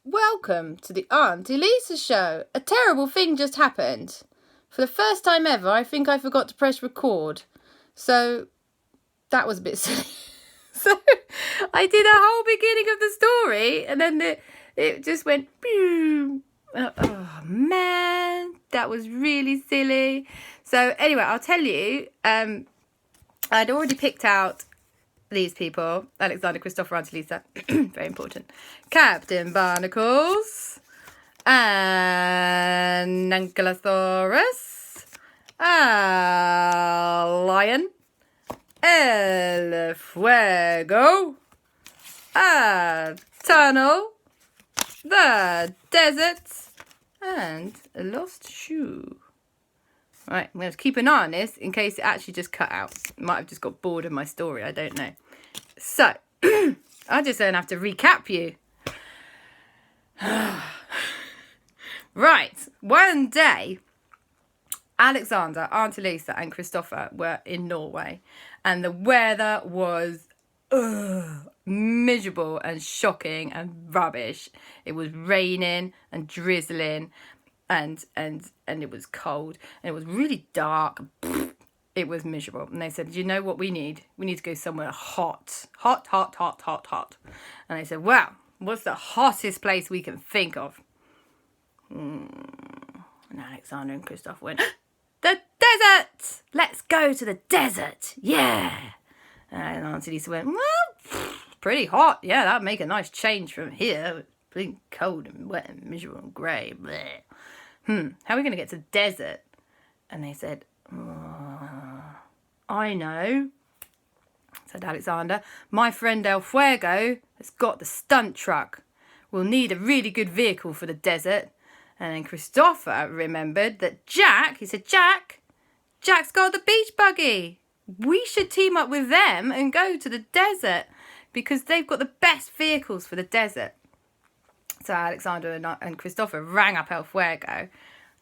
Welcome to the Aunty Lisa show. A terrible thing just happened. For the first time ever, I think I forgot to press record. So, that was a bit silly. So, I did a whole beginning of the story, and then it just went boom. Oh, man. That was really silly. So, anyway, I'll tell you, I'd already picked out these people: Aleksander, Kristoffer, Aunty Lisa. Very important. Captain Barnacles. And Ankylosaurus. Lion. El Fuego. Tunnel. The desert. And a lost shoe. Right, I'm going to keep an eye on this in case it actually just cut out. Might have just got bored of my story, I don't know. So, I just don't have to recap you. Right, one day, Aleksander, Aunty Lisa and Kristoffer were in Norway. And the weather was miserable and shocking and rubbish. It was raining and drizzling. And it was cold, and it was really dark. It was miserable. And they said, you know what we need? We need to go somewhere hot. Hot. And they said, well, what's the hottest place we can think of? And Aleksander and Kristoffer went, the desert! Let's go to the desert. Yeah. And Aunty Lisa went, well, pretty hot. Yeah, that'd make a nice change from here. Being cold and wet and miserable and grey. Bleh. How are we going to get to the desert? And they said, I know, said Aleksander. My friend El Fuego has got the stunt truck. We'll need a really good vehicle for the desert. And then Kristoffer remembered that he said, Jack's got the beach buggy. We should team up with them and go to the desert because they've got the best vehicles for the desert. So Aleksander and Kristoffer rang up El Fuego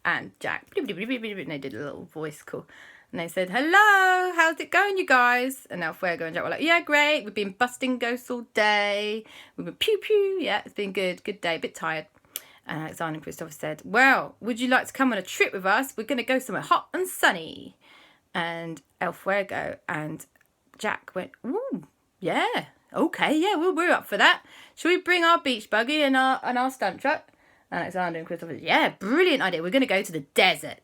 and Jack. And they did a little voice call. And they said, hello, how's it going, you guys? And El Fuego and Jack were like, yeah, great. We've been busting ghosts all day. We've been pew. Yeah, it's been good. Good day. A bit tired. And Aleksander and Kristoffer said, well, would you like to come on a trip with us? We're going to go somewhere hot and sunny. And El Fuego and Jack went, ooh, yeah. Okay, yeah, we're up for that. Shall we bring our beach buggy and our stunt truck? Aleksander and Kristoffer said, yeah, brilliant idea. We're going to go to the desert.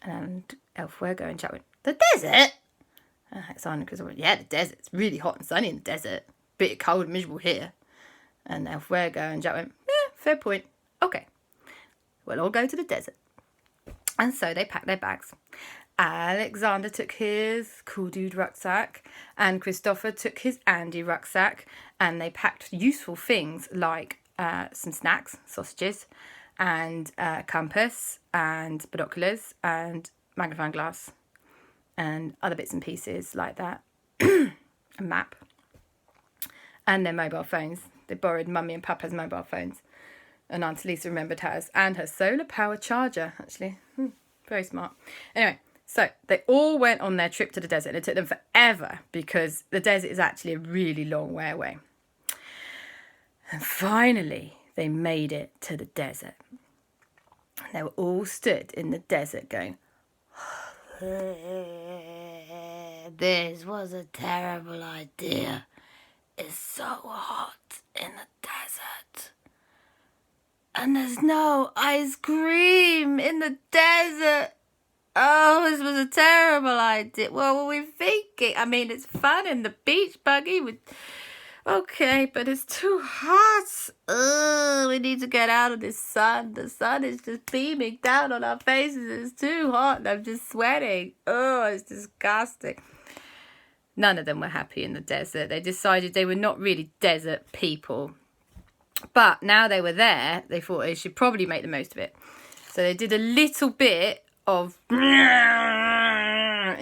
And El Fuego and Jack went, the desert? And Aleksander and Kristoffer went, yeah, the desert. It's really hot and sunny in the desert. Bit cold and miserable here. And El Fuego and Jack went, yeah, fair point. Okay, we'll all go to the desert. And so they packed their bags. Aleksander took his cool dude rucksack and Kristoffer took his Andy rucksack, and they packed useful things like some snacks, sausages, and compass and binoculars and magnifying glass and other bits and pieces like that. A map. And their mobile phones. They borrowed Mummy and Papa's mobile phones. And Aunty Lisa remembered hers. And her solar power charger, actually. Very smart. Anyway. So they all went on their trip to the desert, and it took them forever because the desert is actually a really long way away. And finally, they made it to the desert. And they were all stood in the desert going, this was a terrible idea. It's so hot in the desert. And there's no ice cream in the desert. Oh, this was a terrible idea. What were we thinking? I mean, it's fun in the beach buggy. Okay, but it's too hot. We need to get out of this sun. The sun is just beaming down on our faces. It's too hot and I'm just sweating. Oh, it's disgusting. None of them were happy in the desert. They decided they were not really desert people. But now they were there, they thought they should probably make the most of it. So they did a little bit of in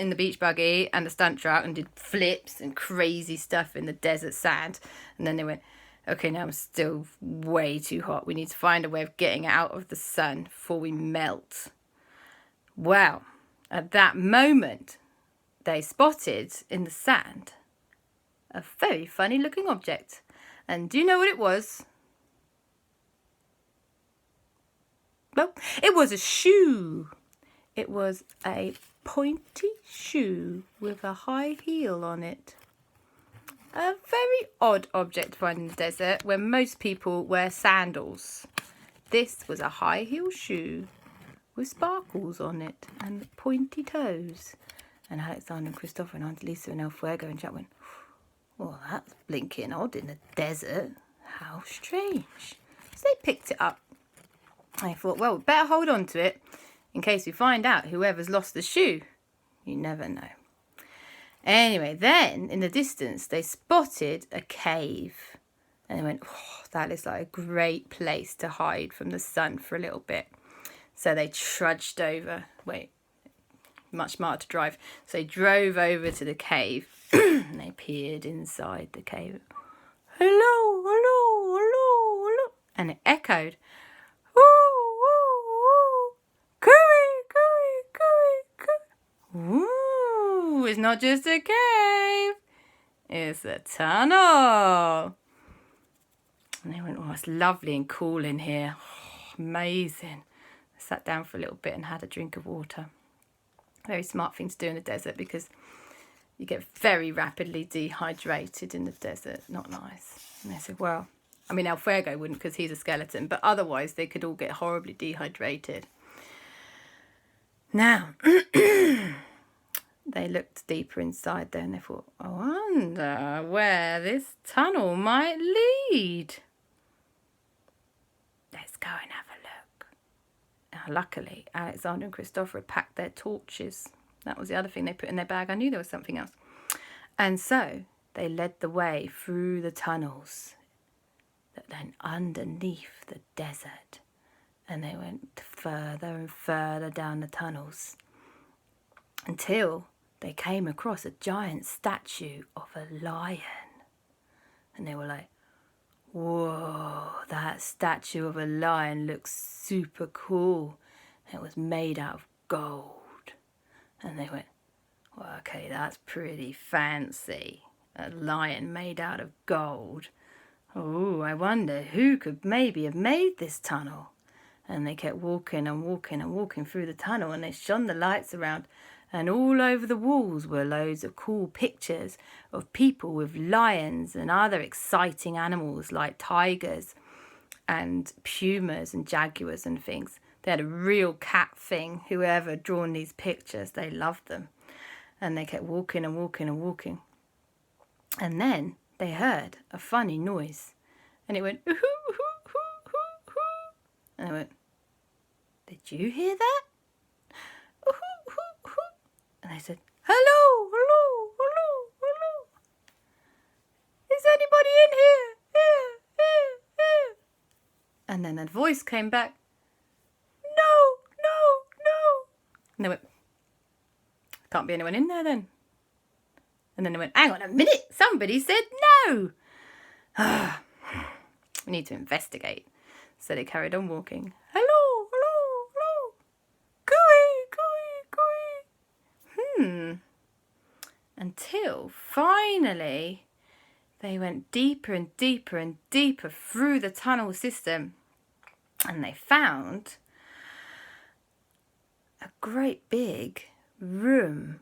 the beach buggy and the stunt truck and did flips and crazy stuff in the desert sand. And then they went, okay, now I'm still way too hot. We need to find a way of getting out of the sun before we melt. Well, at that moment, they spotted in the sand a very funny looking object. And do you know what it was? Well, it was a shoe. It was a pointy shoe with a high heel on it. A very odd object to find in the desert where most people wear sandals. This was a high heel shoe with sparkles on it and pointy toes. And Aleksander and Kristoffer and Aunty Lisa and Fuego and Jack went, well, that's blinking odd in the desert. How strange. So they picked it up. They thought, well, we better hold on to it in case we find out whoever's lost the shoe. You never know. Anyway, then in the distance, they spotted a cave. And they went, oh, that looks like a great place to hide from the sun for a little bit. So they trudged over. Wait, much smarter to drive. So they drove over to the cave and they peered inside the cave. Hello, hello, hello, hello. And it echoed. Woo, woo, woo. Cooey, cooey, cooey, cooey. Ooh, it's not just a cave. It's a tunnel. And they went, oh, it's lovely and cool in here. Oh, amazing. I sat down for a little bit and had a drink of water. Very smart thing to do in the desert because you get very rapidly dehydrated in the desert. Not nice. And they said, well, I mean, El Fuego wouldn't because he's a skeleton, but otherwise they could all get horribly dehydrated. Now, they looked deeper inside there and they thought, I wonder where this tunnel might lead. Let's go and have a look. Now, luckily, Aleksander and Kristoffer had packed their torches. That was the other thing they put in their bag. I knew there was something else. And so they led the way through the tunnels that then underneath the desert. And they went further and further down the tunnels until they came across a giant statue of a lion. And they were like, whoa, that statue of a lion looks super cool. It was made out of gold. And they went, well, okay, that's pretty fancy. A lion made out of gold. Oh, I wonder who could maybe have made this tunnel. And they kept walking and walking and walking through the tunnel and they shone the lights around. And all over the walls were loads of cool pictures of people with lions and other exciting animals like tigers and pumas and jaguars and things. They had a real cat thing. Whoever had drawn these pictures, they loved them. And they kept walking and walking and walking. And then they heard a funny noise. And it went, ooh, ooh, ooh, ooh, ooh. And they went, did you hear that? Ooh, ooh, ooh. And they said, hello, hello, hello, hello. Is anybody in here? Here, here, here. And then a voice came back, no, no, no. And they went, can't be anyone in there then. And then they went, hang on a minute, somebody said no. We need to investigate. So they carried on walking. Hello, hello, hello. Cooey, cooey, cooey. Until finally they went deeper and deeper and deeper through the tunnel system. And they found a great big room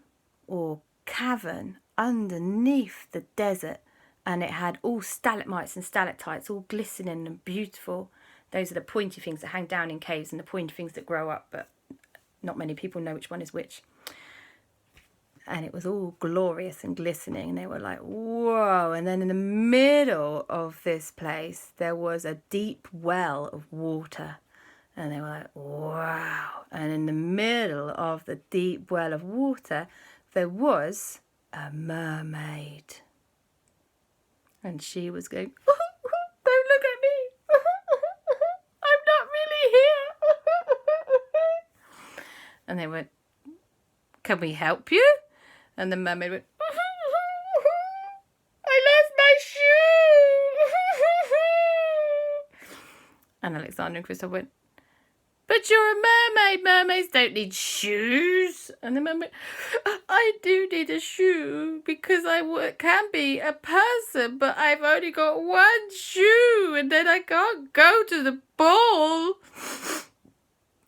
or cavern underneath the desert, and it had all stalagmites and stalactites all glistening and beautiful. Those are the pointy things that hang down in caves and the pointy things that grow up, but not many people know which one is which. And it was all glorious and glistening, and they were like, whoa. And then in the middle of this place there was a deep well of water. And they were like, wow. And in the middle of the deep well of water, there was a mermaid. And she was going, don't look at me. I'm not really here. And they went, can we help you? And the mermaid went, I lost my shoe. And Aleksander and Kristoffer went, but you're a mermaid. Mermaids don't need shoes. And the mermaid, I I do need a shoe because I can be a person, but I've only got one shoe and then I can't go to the ball.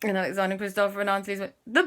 And Aleksander, Kristoffer and Aunty Lisa went, the